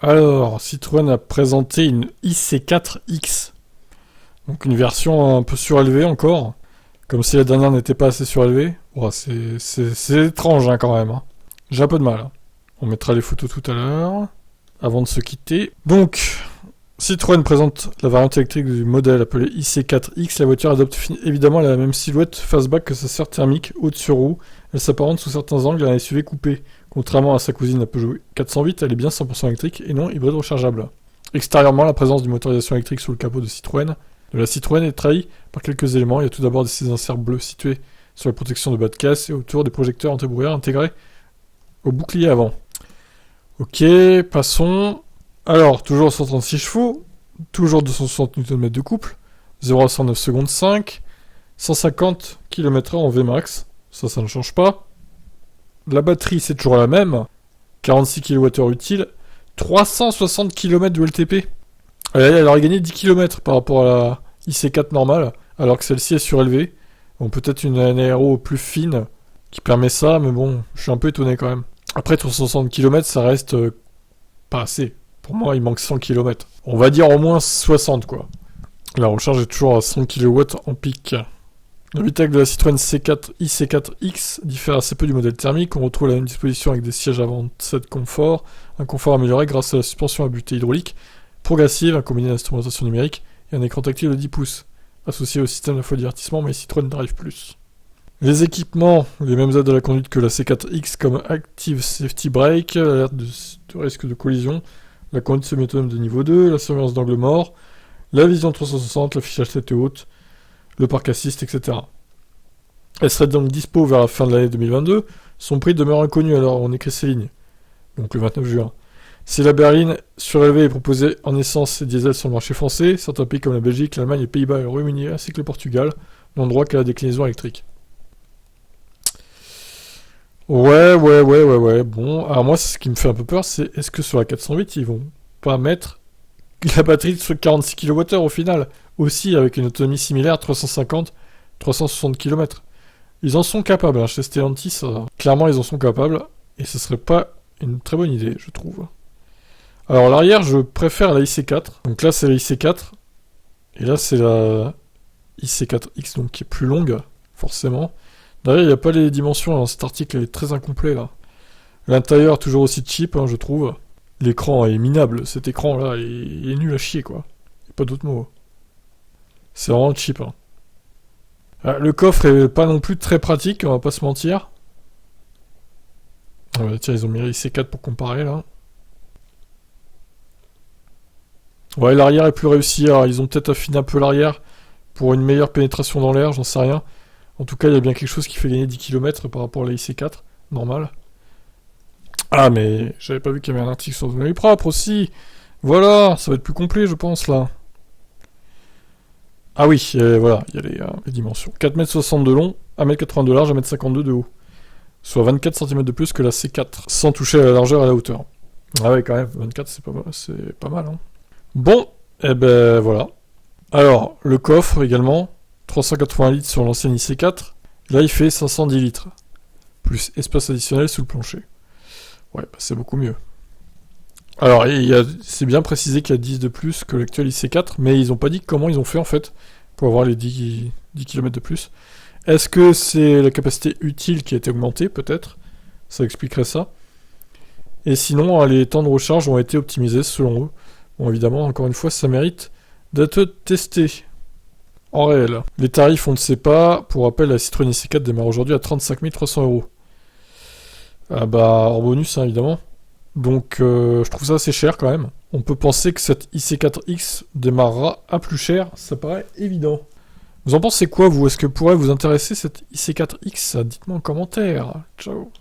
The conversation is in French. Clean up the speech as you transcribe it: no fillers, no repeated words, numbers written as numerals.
Alors, Citroën a présenté une IC4X. Donc une version un peu surélevée encore. Comme si la dernière n'était pas assez surélevée. Oh, c'est étrange hein, quand même. Hein. J'ai un peu de mal. Hein. On mettra les photos tout à l'heure. Avant de se quitter. Donc, Citroën présente la variante électrique du modèle appelé IC4X. La voiture adopte évidemment la même silhouette fastback que sa sœur thermique, haute sur roue. Elle s'apparente sous certains angles à un SUV coupé. Contrairement à sa cousine la Peugeot 408, elle est bien 100% électrique et non hybride rechargeable. Extérieurement, la présence d'une motorisation électrique sous le capot de la Citroën est trahie par quelques éléments. Il y a tout d'abord ces inserts bleus situés sur la protection de bas de caisse et autour des projecteurs anti-brouillard intégrés au bouclier avant. Ok, passons. Alors, toujours 136 chevaux, toujours 260 Nm de couple, 0 à 109 secondes 5, 150 km/h en Vmax, ça ne change pas. La batterie, c'est toujours la même, 46 kWh utile, 360 km de LTP. Elle aurait gagné 10 km par rapport à la IC4 normale, alors que celle-ci est surélevée. Bon, peut-être une aéro plus fine qui permet ça, mais bon, je suis un peu étonné quand même. Après, 360 km, ça reste pas assez. Pour moi, il manque 100 km. On va dire au moins 60, quoi. La recharge est toujours à 100 kW en pic. L'habitacle de la Citroën C4 IC4X diffère assez peu du modèle thermique. On retrouve la même disposition avec des sièges avant 7 confort, un confort amélioré grâce à la suspension à butée hydraulique progressive, un combiné d'instrumentation numérique et un écran tactile de 10 pouces, associé au système de divertissement mais Citroën Drive Plus. Les équipements, les mêmes aides à la conduite que la C4X comme Active Safety Brake, l'alerte de risque de collision, la conduite semi-autonome de niveau 2, la surveillance d'angle mort, la vision 360, l'affichage tête haute, le parc assist, etc. Elle serait donc dispo vers la fin de l'année 2022. Son prix demeure inconnu alors on écrit ces lignes. Donc le 29 juin. Si la berline surélevée est proposée en essence et diesel sur le marché français, certains pays comme la Belgique, l'Allemagne, les Pays-Bas et le Royaume-Uni ainsi que le Portugal n'ont droit qu'à la déclinaison électrique. Ouais. Bon, alors moi, ce qui me fait un peu peur, c'est est-ce que sur la 408, ils vont pas mettre la batterie de 46 kWh au final, aussi avec une autonomie similaire, 350-360 km. Ils en sont capables, hein, chez Stellantis, clairement ils en sont capables, et ce serait pas une très bonne idée, je trouve. Alors l'arrière, je préfère la IC4, donc là c'est la IC4, et là c'est la IC4X, donc qui est plus longue, forcément. D'ailleurs, il n'y a pas les dimensions, hein, cet article est très incomplet là. L'intérieur toujours aussi cheap, hein, je trouve. L'écran est minable, cet écran là, il est nul à chier quoi. Il n'y a pas d'autre mot. C'est vraiment cheap. Hein. Le coffre est pas non plus très pratique, on va pas se mentir. Tiens, ils ont mis IC4 pour comparer là. Ouais, l'arrière est plus réussi, alors ils ont peut-être affiné un peu l'arrière pour une meilleure pénétration dans l'air, j'en sais rien. En tout cas, il y a bien quelque chose qui fait gagner 10 km par rapport à la IC4, normal. Ah, mais j'avais pas vu qu'il y avait un article sur Autonomie Propre aussi. Voilà, ça va être plus complet, je pense, là. Ah oui, voilà, il y a les dimensions. 4,60 m de long, 1,82 m de large, 1,52 m de haut. Soit 24 cm de plus que la C4, sans toucher à la largeur et à la hauteur. Ah ouais, quand même, 24, c'est pas mal. Hein. Bon, et ben voilà. Alors, le coffre également, 380 litres sur l'ancienne IC4. Là, il fait 510 litres. Plus espace additionnel sous le plancher. Ouais, bah c'est beaucoup mieux. Alors, c'est bien précisé qu'il y a 10 de plus que l'actuel IC4, mais ils n'ont pas dit comment ils ont fait en fait pour avoir les 10 km de plus. Est-ce que c'est la capacité utile qui a été augmentée, peut-être? Ça expliquerait ça. Et sinon, les temps de recharge ont été optimisés selon eux. Bon, évidemment, encore une fois, ça mérite d'être testé en réel. Les tarifs, on ne sait pas. Pour rappel, la Citroën IC4 démarre aujourd'hui à 35 300 €. Ah bah, hors bonus, hein, évidemment. Donc, je trouve ça assez cher quand même. On peut penser que cette IC4X démarrera à plus cher, ça paraît évident. Vous en pensez quoi, vous? Est-ce que pourrait vous intéresser cette IC4X? Dites-moi en commentaire. Ciao.